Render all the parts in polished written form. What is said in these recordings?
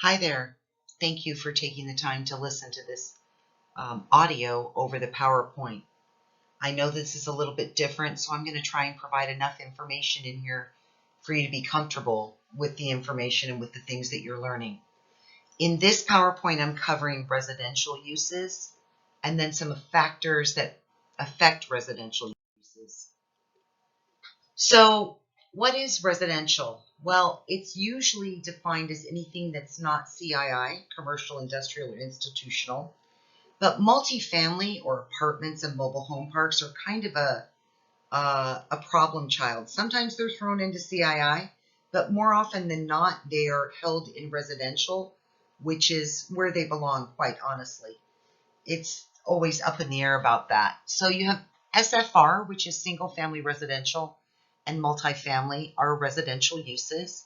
Hi there. Thank you for taking the time to listen to this audio over the PowerPoint. I know this is a little bit different, so I'm going to try and provide enough information in here for you to be comfortable with the information and with the things that you're learning. In this PowerPoint, I'm covering residential uses and then some factors that affect residential uses. So, what is residential? Well, it's usually defined as anything that's not CII, commercial, industrial, or institutional. But multifamily or apartments and mobile home parks are kind of a problem child. Sometimes they're thrown into CII, but more often than not, they are held in residential, which is where they belong, quite honestly. It's always up in the air about that. So you have SFR, which is single family residential, and multifamily are residential uses.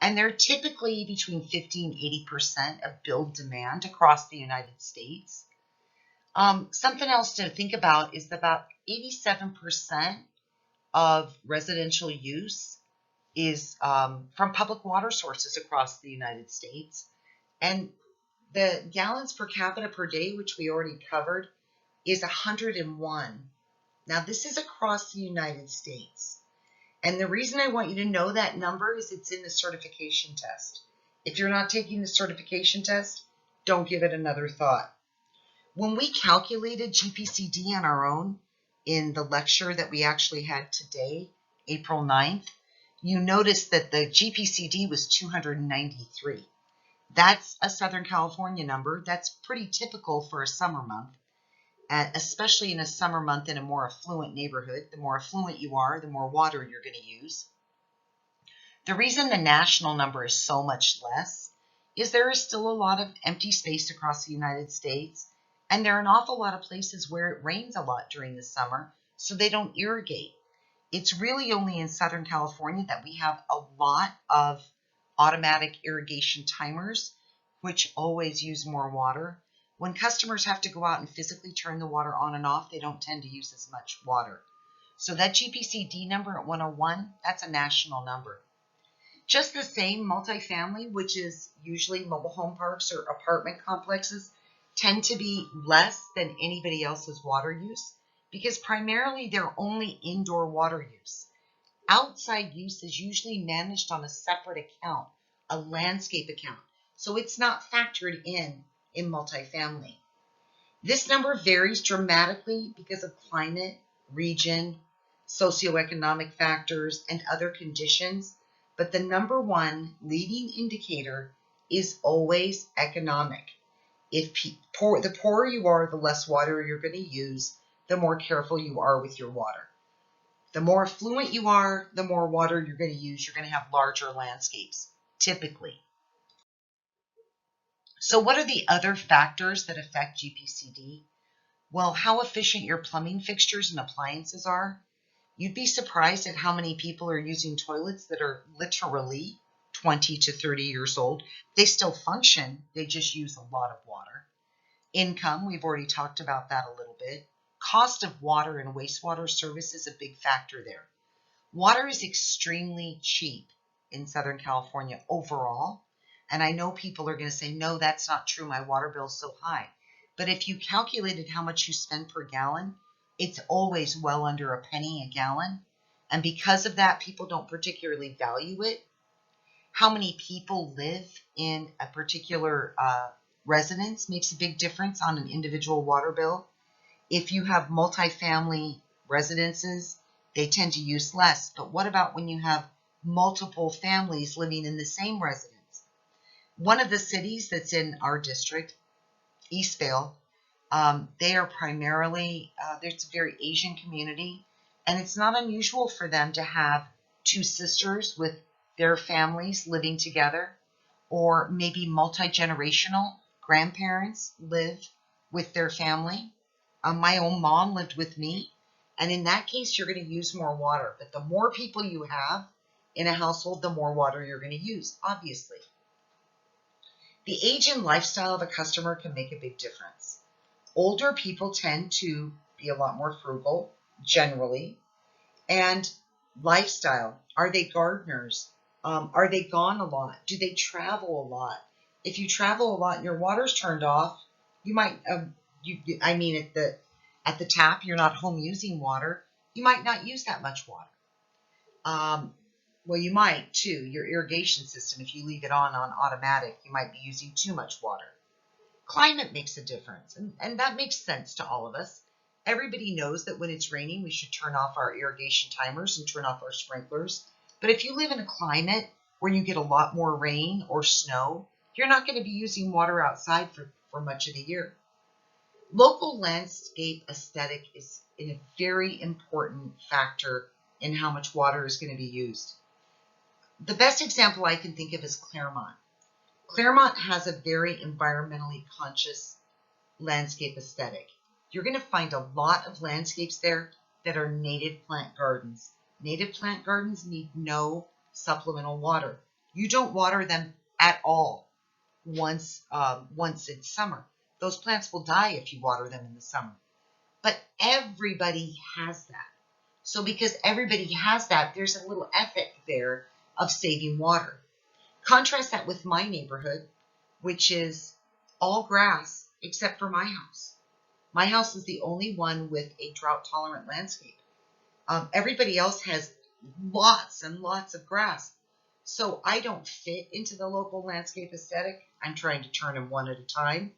And they're typically between 50 and 80% of build demand across the United States. Something else to think about is that about 87% of residential use is from public water sources across the United States. And the gallons per capita per day, which we already covered, is 101. Now, this is across the United States. And the reason I want you to know that number is it's in the certification test. If you're not taking the certification test, don't give it another thought. When we calculated GPCD on our own in the lecture that we actually had today, April 9th, you notice that the GPCD was 293. That's a Southern California number. That's pretty typical for a summer month, especially in a summer month in a more affluent neighborhood. The more affluent you are, the more water you're going to use. The reason the national number is so much less is there is still a lot of empty space across the United States. And there are an awful lot of places where it rains a lot during the summer, so they don't irrigate. It's really only in Southern California that we have a lot of automatic irrigation timers, which always use more water. When customers have to go out and physically turn the water on and off, they don't tend to use as much water. So that GPCD number at 101, that's a national number. Just the same, multifamily, which is usually mobile home parks or apartment complexes, tend to be less than anybody else's water use because primarily they're only indoor water use. Outside use is usually managed on a separate account, a landscape account, so it's not factored in multifamily. This number varies dramatically because of climate, region, socioeconomic factors, and other conditions, but the number one leading indicator is always economic. If the poorer you are, the less water you're going to use, the more careful you are with your water. The more affluent you are, the more water you're going to use. You're going to have larger landscapes, typically. So what are the other factors that affect GPCD? Well, how efficient your plumbing fixtures and appliances are. You'd be surprised at how many people are using toilets that are literally 20 to 30 years old. They still function, they just use a lot of water. Income, we've already talked about that a little bit. Cost of water and wastewater service is a big factor there. Water is extremely cheap in Southern California overall. And I know people are going to say, no, that's not true. My water bill's so high. But if you calculated how much you spend per gallon, it's always well under a penny a gallon. And because of that, people don't particularly value it. How many people live in a particular residence makes a big difference on an individual water bill. If you have multifamily residences, they tend to use less. But what about when you have multiple families living in the same residence? One of the cities that's in our district, Eastvale, they are primarily, there's a very Asian community, and it's not unusual for them to have two sisters with their families living together, or maybe multi-generational grandparents live with their family. My own mom lived with me, and in that case, you're going to use more water. But the more people you have in a household, the more water you're going to use, obviously. The age and lifestyle of a customer can make a big difference. Older people tend to be a lot more frugal, generally. And lifestyle, are they gardeners? Are they gone a lot? Do they travel a lot? If you travel a lot and your water's turned off, you might, I mean, at the tap, you're not home using water, you might not use that much water. Well, you might too. Your irrigation system, if you leave it on automatic, you might be using too much water. Climate makes a difference, and that makes sense to all of us. Everybody knows that when it's raining, we should turn off our irrigation timers and turn off our sprinklers. But if you live in a climate where you get a lot more rain or snow, you're not going to be using water outside for much of the year. Local landscape aesthetic is a very important factor in how much water is going to be used. The best example I can think of is Claremont. Claremont has a very environmentally conscious landscape aesthetic. You're going to find a lot of landscapes there that are native plant gardens. Native plant gardens need no supplemental water. You don't water them at all once it's summer. Those plants will die if you water them in the summer. But everybody has that. So because everybody has that, there's a little ethic there of saving water. Contrast that with my neighborhood, which is all grass except for my house. My house is the only one with a drought-tolerant landscape. Everybody else has lots and lots of grass. So I don't fit into the local landscape aesthetic. I'm trying to turn them one at a time.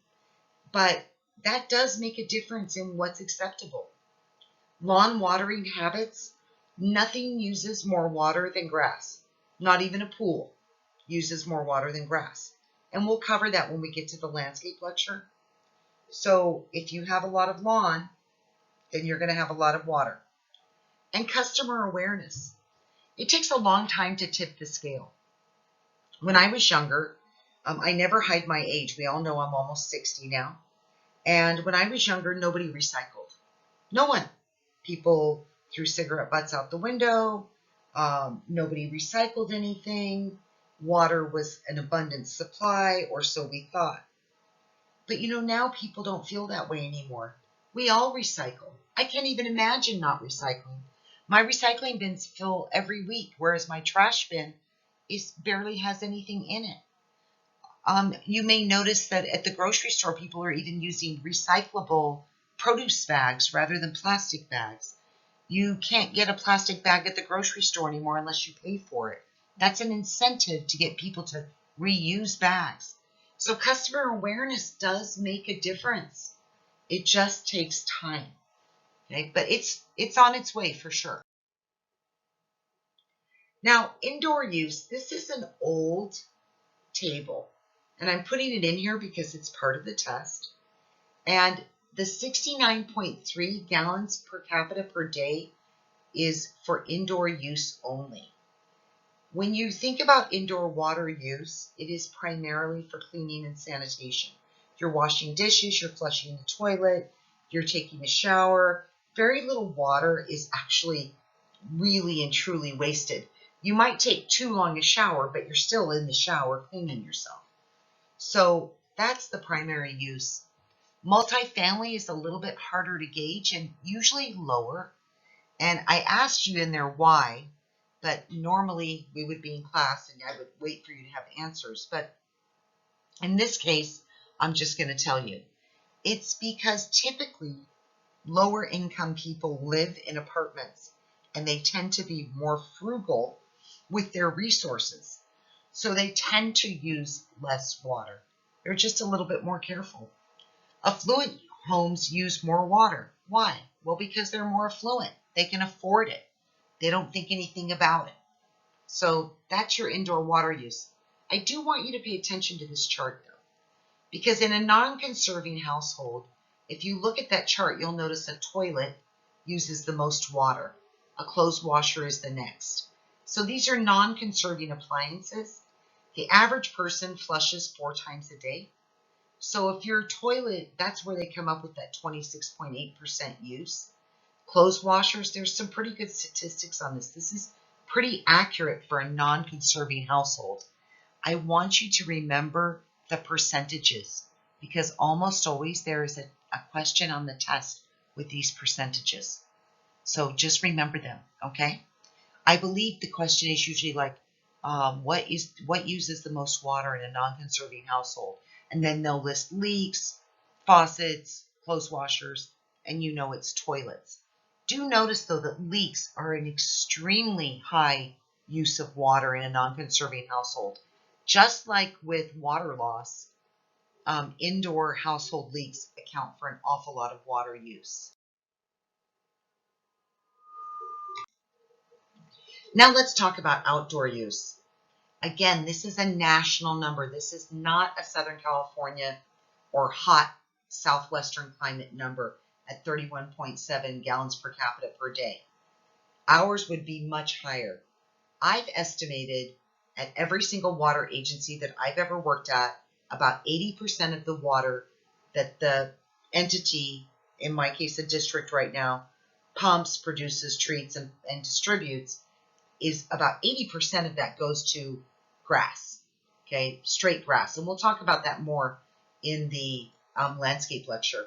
But that does make a difference in what's acceptable. Lawn watering habits, nothing uses more water than grass. Not even a pool uses more water than grass. And we'll cover that when we get to the landscape lecture. So if you have a lot of lawn, then you're going to have a lot of water. And customer awareness. It takes a long time to tip the scale. When I was younger, I never hide my age. We all know I'm almost 60 now. And when I was younger, nobody recycled. No one. People threw cigarette butts out the window. Nobody recycled anything. Water was an abundant supply, or so we thought. But now people don't feel that way anymore. We all recycle. I can't even imagine not recycling. My recycling bins fill every week, whereas my trash bin barely has anything in it. You may notice that at the grocery store, people are even using recyclable produce bags rather than plastic bags. You can't get a plastic bag at the grocery store anymore unless you pay for it. That's an incentive to get people to reuse bags. So customer awareness does make a difference. It just takes time. Okay, but it's on its way for sure. Now, indoor use, this is an old table, and I'm putting it in here because it's part of the test. And the 69.3 gallons per capita per day is for indoor use only. When you think about indoor water use, it is primarily for cleaning and sanitation. You're washing dishes, you're flushing the toilet, you're taking a shower. Very little water is actually really and truly wasted. You might take too long a shower, but you're still in the shower cleaning yourself. So that's the primary use. Multifamily is a little bit harder to gauge and usually lower. And I asked you in there why, but normally we would be in class and I would wait for you to have answers. But in this case, I'm just going to tell you. It's because typically lower income people live in apartments and they tend to be more frugal with their resources. So they tend to use less water. They're just a little bit more careful. Affluent homes use more water. Why? Well, because they're more affluent. They can afford it. They don't think anything about it. So that's your indoor water use. I do want you to pay attention to this chart, though, because in a non-conserving household, if you look at that chart, you'll notice a toilet uses the most water. A clothes washer is the next. So these are non-conserving appliances. The average person flushes 4 times a day. So if your toilet, that's where they come up with that 26.8% use. Clothes washers, there's some pretty good statistics on this. This is pretty accurate for a non-conserving household. I want you to remember the percentages because almost always there is a question on the test with these percentages. So just remember them, okay? I believe the question is usually like, what uses the most water in a non-conserving household, and then they'll list leaks, faucets, clothes washers, and it's toilets. Do notice though that leaks are an extremely high use of water in a non-conserving household. Just like with water loss, indoor household leaks account for an awful lot of water use. Now let's talk about outdoor use. Again, this is a national number. This is not a Southern California or hot southwestern climate number at 31.7 gallons per capita per day. Ours would be much higher. I've estimated at every single water agency that I've ever worked at, about 80% of the water that the entity, in my case a district right now, pumps, produces, treats, and distributes, is about 80% of that goes to grass, okay, straight grass. And we'll talk about that more in the landscape lecture.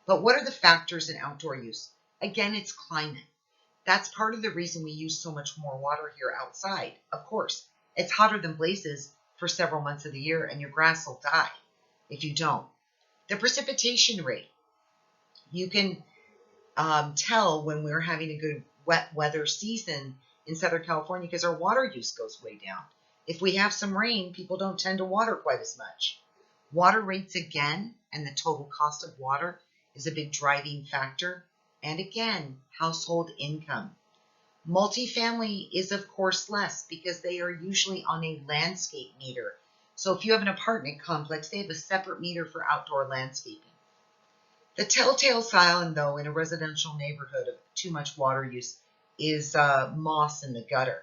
But what are the factors in outdoor use? Again, it's climate. That's part of the reason we use so much more water here outside. Of course, it's hotter than blazes for several months of the year, and your grass will die if you don't. The precipitation rate. You can tell when we're having a good wet weather season in Southern California because our water use goes way down. If we have some rain, people don't tend to water quite as much. Water rates again, and the total cost of water is a big driving factor. And again, household income. Multifamily is of course less because they are usually on a landscape meter. So if you have an apartment complex, they have a separate meter for outdoor landscaping. The telltale sign, though, in a residential neighborhood of too much water use is moss in the gutter.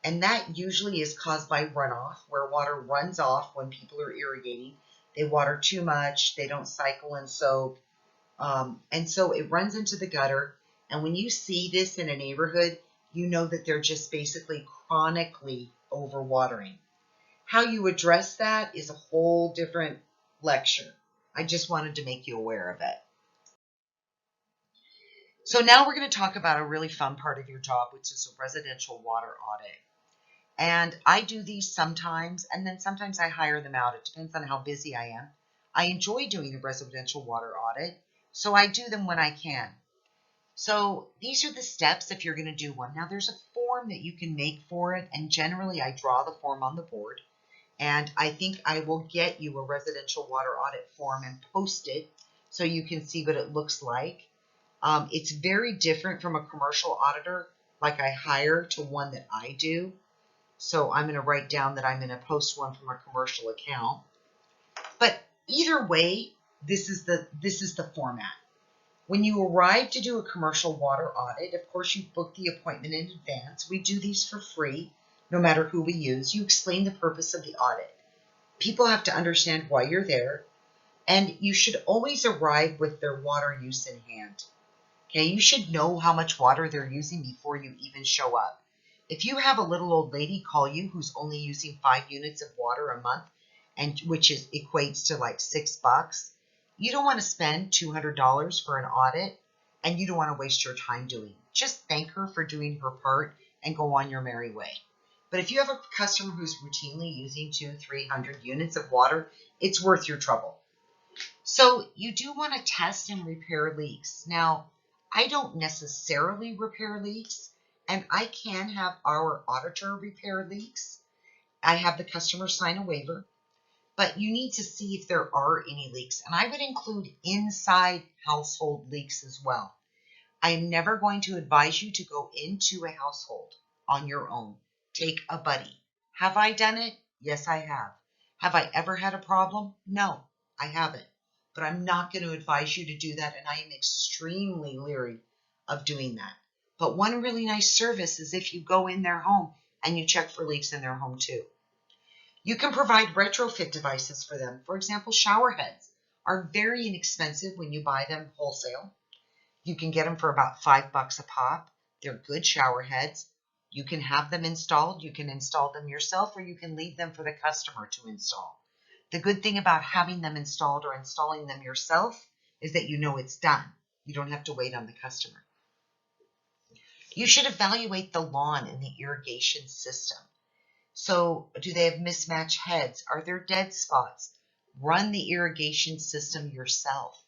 And that usually is caused by runoff, where water runs off when people are irrigating. They water too much, they don't cycle and soak, and so it runs into the gutter. And when you see this in a neighborhood, you know that they're just basically chronically overwatering. How you address that is a whole different lecture. I just wanted to make you aware of it. So now we're going to talk about a really fun part of your job, which is a residential water audit. And I do these sometimes, and then sometimes I hire them out. It depends on how busy I am. I enjoy doing a residential water audit, so I do them when I can. So these are the steps if you're going to do one. Now there's a form that you can make for it, and generally I draw the form on the board. And I think I will get you a residential water audit form and post it so you can see what it looks like. It's very different from a commercial auditor like I hire to one that I do. So I'm going to write down that I'm going to post one from a commercial account. But either way, this is the format. When you arrive to do a commercial water audit, of course you book the appointment in advance. We do these for free, no matter who we use. You explain the purpose of the audit. People have to understand why you're there, and you should always arrive with their water use in hand. Okay, you should know how much water they're using before you even show up. If you have a little old lady call you who's only using 5 units of water a month, and which equates to like $6, you don't want to spend $200 for an audit, and you don't want to waste your time doing it. Just thank her for doing her part and go on your merry way. But if you have a customer who's routinely using 200-300 units of water, it's worth your trouble. So you do want to test and repair leaks. Now, I don't necessarily repair leaks, and I can have our auditor repair leaks. I have the customer sign a waiver, but you need to see if there are any leaks. And I would include inside household leaks as well. I am never going to advise you to go into a household on your own. Take a buddy. Have I done it? Yes, I have. Have I ever had a problem? No, I haven't. But I'm not going to advise you to do that, and I am extremely leery of doing that. But one really nice service is if you go in their home and you check for leaks in their home too. You can provide retrofit devices for them. For example, shower heads are very inexpensive when you buy them wholesale. You can get them for about $5 a pop. They're good shower heads. You can have them installed. You can install them yourself, or you can leave them for the customer to install. The good thing about having them installed or installing them yourself is that you know it's done. You don't have to wait on the customer. You should evaluate the lawn and the irrigation system. So do they have mismatched heads? Are there dead spots? Run the irrigation system yourself.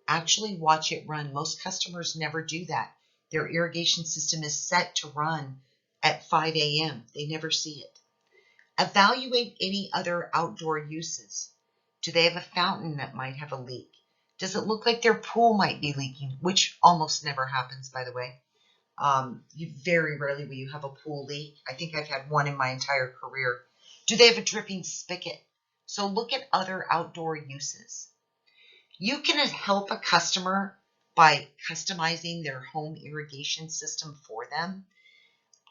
Actually watch it run. Most customers never do that. Their irrigation system is set to run at 5 a.m. They never see it. Evaluate any other outdoor uses. Do they have a fountain that might have a leak? Does it look like their pool might be leaking, which almost never happens, by the way? You very rarely will you have a pool leak. I think I've had one in my entire career. Do they have a dripping spigot? So look at other outdoor uses. You can help a customer by customizing their home irrigation system for them.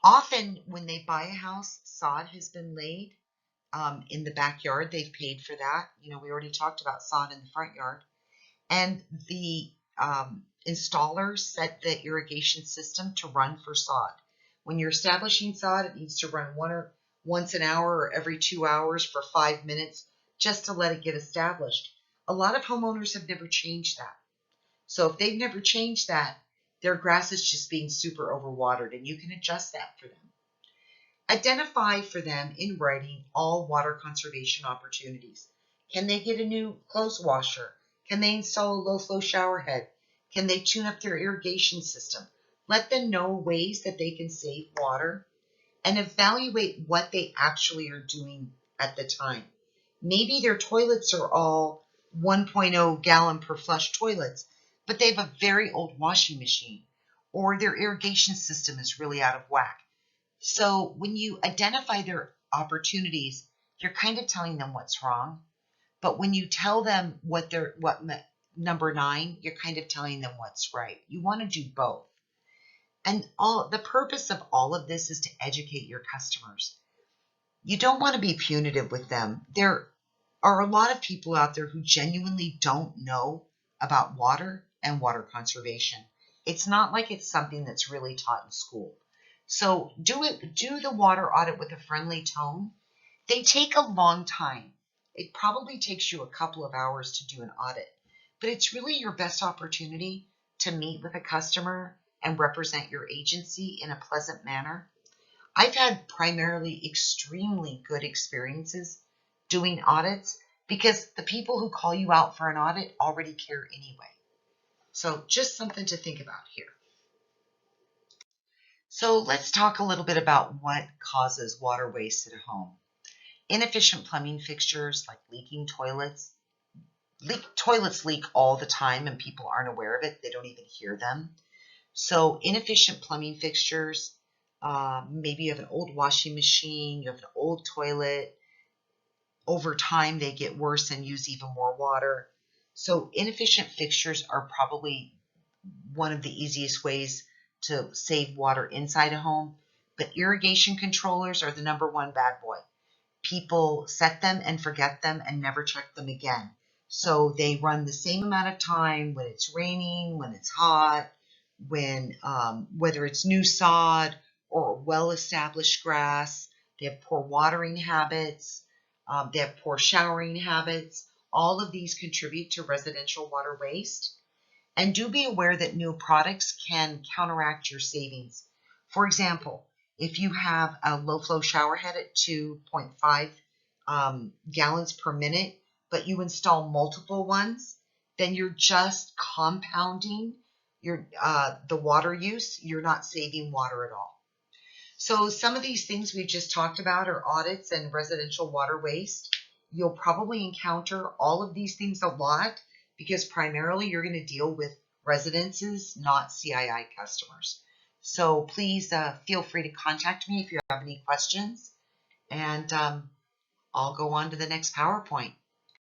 Often when they buy a house, sod has been laid in the backyard. They've paid for that. We already talked about sod in the front yard. And the installers set the irrigation system to run for sod. When you're establishing sod, it needs to run once an hour or every 2 hours for 5 minutes just to let it get established. A lot of homeowners have never changed that. So if they've never changed that, their grass is just being super overwatered, and you can adjust that for them. Identify for them in writing all water conservation opportunities. Can they get a new clothes washer? Can they install a low-flow shower head? Can they tune up their irrigation system? Let them know ways that they can save water and evaluate what they actually are doing at the time. Maybe their toilets are all 1.0 gallon per flush toilets, but they have a very old washing machine, or their irrigation system is really out of whack. So when you identify their opportunities, you're kind of telling them what's wrong. But when you tell them what number 9, you're kind of telling them what's right. You want to do both. And the purpose of all of this is to educate your customers. You don't want to be punitive with them. There are a lot of people out there who genuinely don't know about water and water conservation. It's not like it's something that's really taught in school. So do the water audit with a friendly tone. They take a long time. It probably takes you a couple of hours to do an audit, but it's really your best opportunity to meet with a customer and represent your agency in a pleasant manner. I've had primarily extremely good experiences doing audits because the people who call you out for an audit already care anyway. So just something to think about here. So let's talk a little bit about what causes water waste at a home. Inefficient plumbing fixtures like leaking toilets. Toilets leak all the time and people aren't aware of it. They don't even hear them. So inefficient plumbing fixtures, maybe you have an old washing machine, you have an old toilet. Over time, they get worse and use even more water. So inefficient fixtures are probably one of the easiest ways to save water inside a home. But irrigation controllers are the number one bad boy. People set them and forget them and never check them again. So they run the same amount of time when it's raining, when it's hot, whether it's new sod or well-established grass. They have poor watering habits. They have poor showering habits. All of these contribute to residential water waste. And do be aware that new products can counteract your savings. For example, if you have a low-flow shower head at 2.5 gallons per minute, but you install multiple ones, then you're just compounding the water use. You're not saving water at all. So some of these things we've just talked about are audits and residential water waste. You'll probably encounter all of these things a lot because primarily you're going to deal with residences, not CII customers. So please feel free to contact me if you have any questions, and I'll go on to the next PowerPoint.